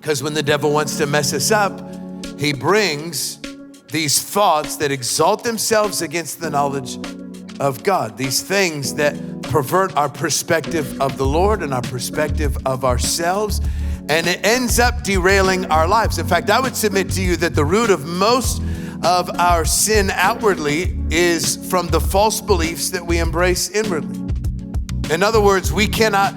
Because when the devil wants to mess us up, he brings these thoughts that exalt themselves against the knowledge of God. These things that pervert our perspective of the Lord and our perspective of ourselves. And it ends up derailing our lives. In fact, I would submit to you that the root of most of our sin outwardly is from the false beliefs that we embrace inwardly. In other words, we cannot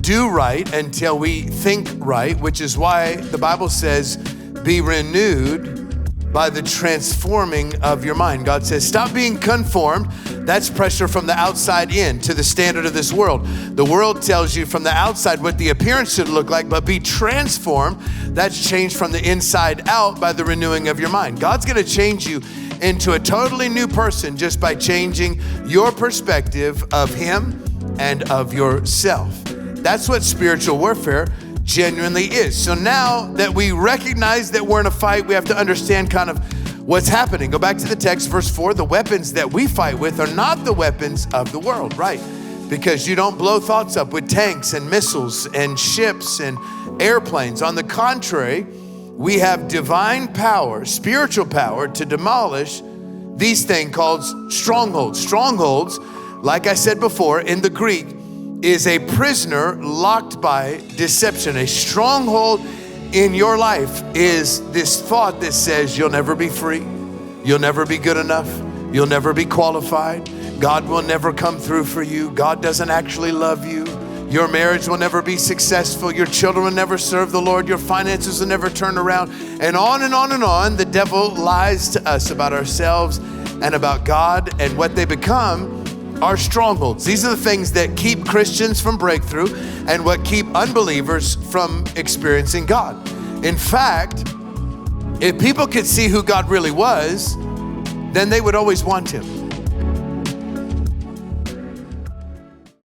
do right until we think right, which is why the Bible says, be renewed by the transforming of your mind. God says, stop being conformed. That's pressure from the outside in to the standard of this world. The world tells you from the outside what the appearance should look like, but be transformed. That's changed from the inside out by the renewing of your mind. God's gonna change you into a totally new person just by changing your perspective of Him and of yourself. That's what spiritual warfare genuinely is. So now that we recognize that we're in a fight, we have to understand kind of what's happening. Go back to the text, verse 4. The weapons that we fight with are not the weapons of the world, right? Because you don't blow thoughts up with tanks and missiles and ships and airplanes. On the contrary, we have divine power, spiritual power to demolish these things called strongholds. Strongholds, like I said before, in the Greek, is a prisoner locked by deception. A stronghold in your life is this thought that says you'll never be free, you'll never be good enough, you'll never be qualified, God will never come through for you, God doesn't actually love you, your marriage will never be successful, your children will never serve the Lord, your finances will never turn around, and on and on and on. The devil lies to us about ourselves and about God, and what they become are strongholds. These are the things that keep Christians from breakthrough and what keep unbelievers from experiencing God. In fact, if people could see who God really was, then they would always want Him.